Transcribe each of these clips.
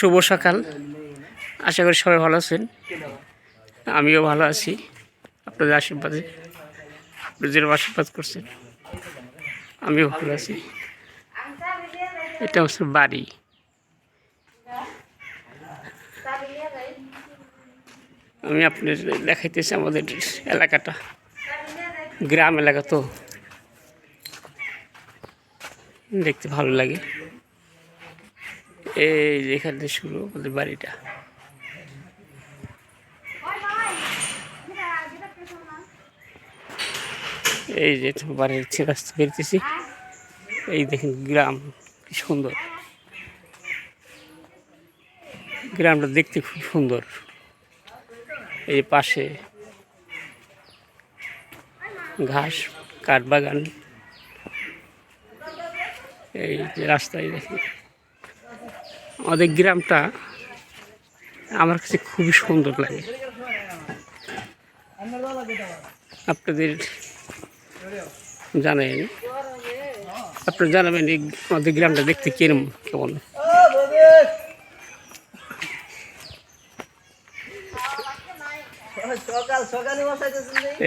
শুভ সকাল। আশা করি সবাই ভালো আছেন, আমিও ভালো আছি। আপনাদের আশীর্বাদে, আপনারা যেরকম আশীর্বাদ করছেন আমিও ভালো আছি। এটা হচ্ছে বাড়ি। আমি আপনার দেখাইতেছি আমাদের এলাকাটা, গ্রাম এলাকা তো দেখতে ভালো লাগে। এই যেখানে শুরু আমাদের বাড়িটা। এই যে বাড়ির রাস্তা বেরোতেছি, এই দেখেন গ্রাম কি সুন্দর। গ্রামটা দেখতে খুব সুন্দর। এই পাশে ঘাস, কাঠবাগান, এই যে রাস্তায় দেখেন। আমাদের গ্রামটা আমার কাছে খুবই সুন্দর লাগে। আপনাদের জানেন, আপনারা জানাবেন এই আমাদের গ্রামটা দেখতে কেমন কেমন।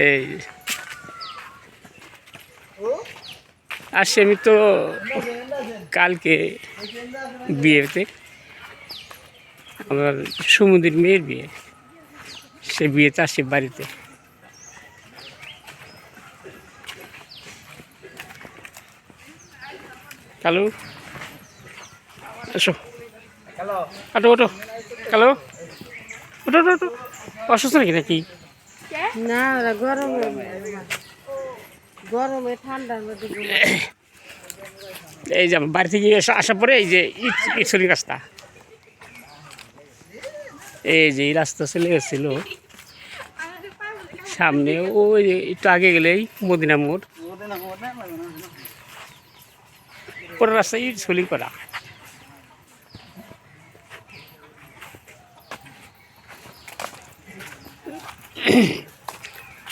এই আসছি আমি তো কালকে বিয়েতে, আমার সমুদ্রের মেয়ের বিয়ে, সে বিয়েতে আসছি বাড়িতে। কালু আসো, ওটো ওটো, কালু ওটো ওটো ওটো। অসুস্থ নাকি নাকি? না, গরমে গরমে ঠান্ডার মধ্যে। এই যে আমার বাড়ি থেকে আসার পরে এই যে ইটসরি রাস্তা, এই যে এই রাস্তা চলে গেছিল সামনে। ওই একটু আগে গেলেই মদিনা মোড়, পুরো রাস্তা ইটসলি করা।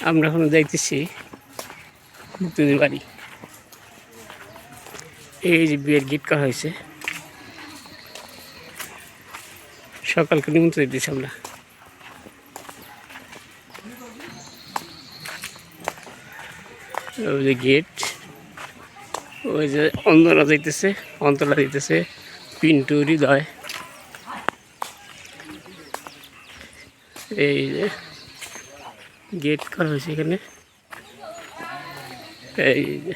আমরা এখন যাইতেছি মুক্তিদের বাড়ি। এই যে বিয়ের গেট করা হয়েছে, সকালকে নিমন্ত্রণ দিতেছি আমরা। ওই যে গেট, ওই যে অন্তরা যাইতেছে, অন্তরা দিতেছে পিন্টু, হৃদয়। এই যে গেট করা হয়েছে এখানে। এই যে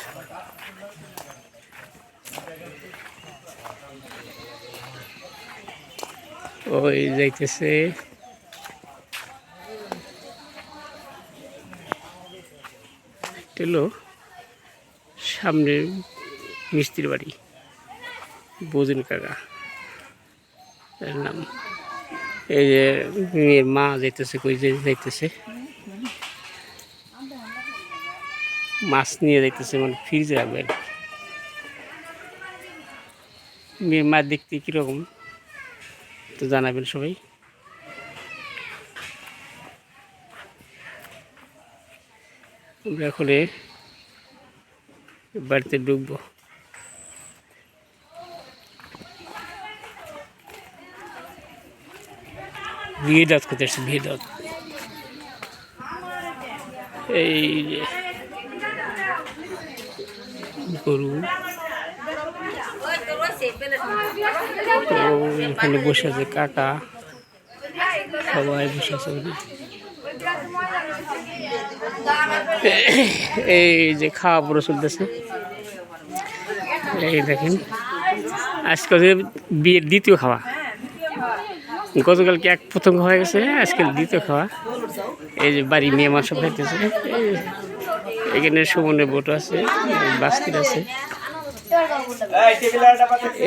ওই যাইতেছে হলো সামনে মিস্ত্রির বাড়ি, বোঝেন কাকা এর নাম। এই যে মেয়ের মা যাইতেছে, কই যাইতেছে মাছ নিয়ে যাইতেছে, মানে ফ্রিজে রাখবেন। মেয়ের মা দেখতে কীরকম তো জানাবেন সবাই। আমরা এখন বাড়িতে ঢুকবো। বিয়ে দাঁত করতে আসছে, বিয়ে দাঁত। এই যে গরু এখানে বসে আছে, কাকা সবাই বসে আছে। এই যে খাওয়া পুরো চলতেছে। এই দেখেন আজকে বিয়ের দ্বিতীয় খাওয়া। গতকালকে এক প্রথম হয়ে গেছে, আজকে দ্বিতীয় খাওয়া। এই যে বাড়ি মেয়ে মাংস খাইতেছে। এখানে সুমনের বোট আছে, বাস্কিট আছে।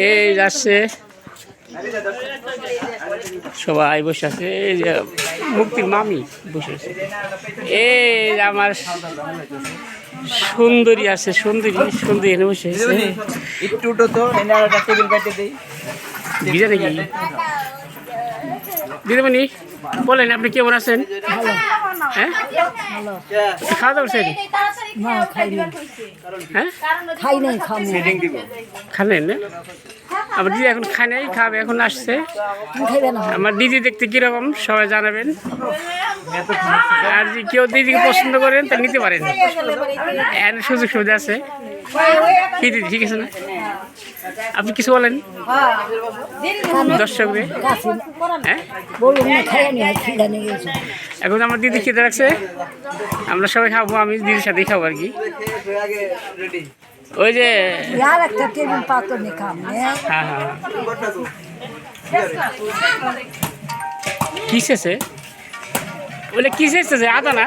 এই যাচ্ছে সবাই বসে আছে। এই যে মুক্তির মামি বসে আছে। এই আমার সুন্দরী আছে, সুন্দরী সুন্দরী এনে বসে আছে। ভিজা নাকি দিদিমণি? বলেন আপনি কেমন আছেন? হ্যাঁ, খাওয়া দাওয়া করছেন? হ্যাঁ, খালেন না? আমার দিদি এখন খায় নাই, খাবে, এখন আসছে। আমার দিদি দেখতে কিরকম সবাই জানাবেন, আর যদি কেউ দিদিকে পছন্দ করেন তা নিতে পারেন, এর সুযোগ সুবিধা আছে। কি দিদি ঠিক আছে না? আপনি কিছু বলেন দর্শকদের? হ্যাঁ, এখন আমার দিদি খেতে রাখছে, আমরা সবাই খাবো, আমি দিদির সাথেই খাবো আর কি। ওই যে হ্যাঁ হ্যাঁ কিসেছে বলে, কিসেছে আদা না?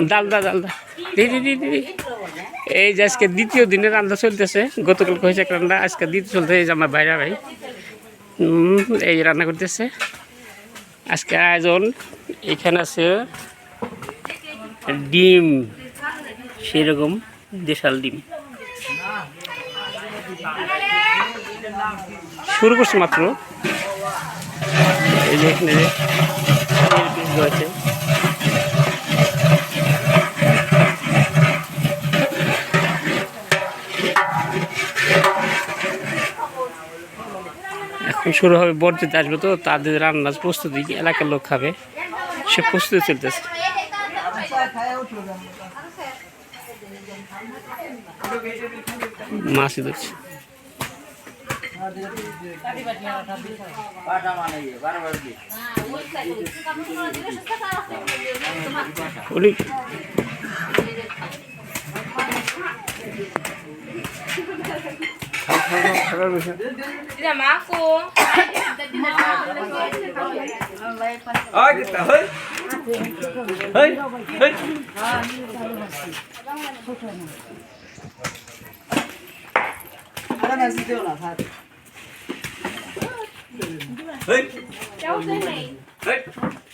ডালদা ডালদা দিদি দিদি। এই যে আজকে দ্বিতীয় দিনের রান্না চলতেছে, গতকাল হয়েছে এক রান্না, আজকে দ্বিতীয় চলতে। এই যে আমার বাইরা ভাই এই রান্না করতেছে। আজকে আয়োজন এখানে আছে ডিম, সেরকম দেশাল ডিম। শুরু করছে মাত্র। এই যে এখানে রয়েছে এখন শুরু হবে। বর্ধিতে আসবে তো, তাদের রান্নার প্রস্তুতি, এলাকার লোক খাবে, সে প্রস্তুতি চলতেছে। মাছই ধরছে।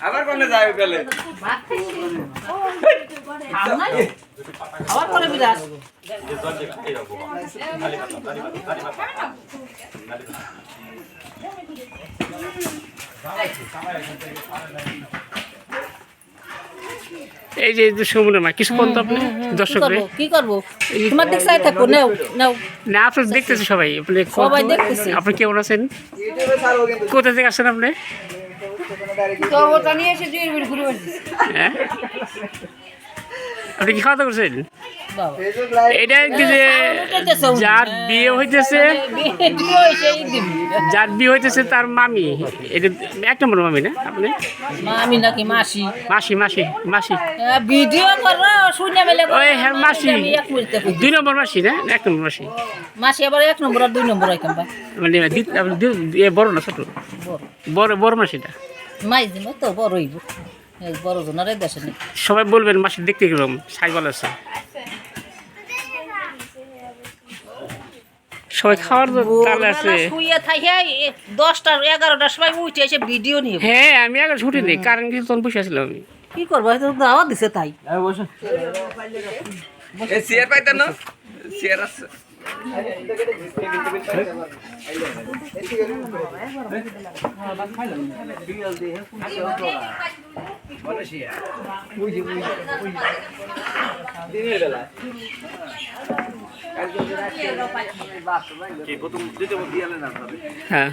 আবার কোনে যাবে পেলে আবার কোনে বিরাজ এই যে সমুদ্রের মা কিছু বলতো আপনি দর্শকরে? কি করবো, তোমার দিক চাই থাকবো। নাও নাও না, আপনি দেখতেছে সবাই, আপনি সবাই দেখতেছে। আপনি কেমন আছেন? কোথা থেকে আসছেন আপনি? হ্যাঁ, আপনি কি খাওয়া দাওয়া করছেন? এটা কি যে যার বিয়ে হইতেছে, যার বিয়ে হইতেছে তার মামি, এটা এক নম্বর মামি না আপনি? মামি নাকি মাসি? মাসি মাসি মাসি ভিডিও করো শুনে মেলে ওই হ্যাঁ মাসি, 2 নম্বর মাসি না 1 নম্বর মাসি? মাসি আবার 1 নম্বর আর 2 নম্বর আইকাম বা মানে বড় না ছোট? বড় বড় মাসিটা মাই দিন তো বড় হইব, এই বড় জনারে দেশে নেই। সবাই বলবেন মাসি দেখতে কিরকম, সাইকেল আছে। সবাই খাওয়ার তালে আছে। শুয়ে থাকে 10টা 11টার সময় উঠে এসে ভিডিও নিয়ে। হ্যাঁ, আমি আগে ছুটি নেই, কারণ কিছু তখন বসে আসলাম আমি। কি করবো, দাওয়াত দিছে তাই। চেয়ার পাইতেন না, চেয়ার আছে। হ্যাঁ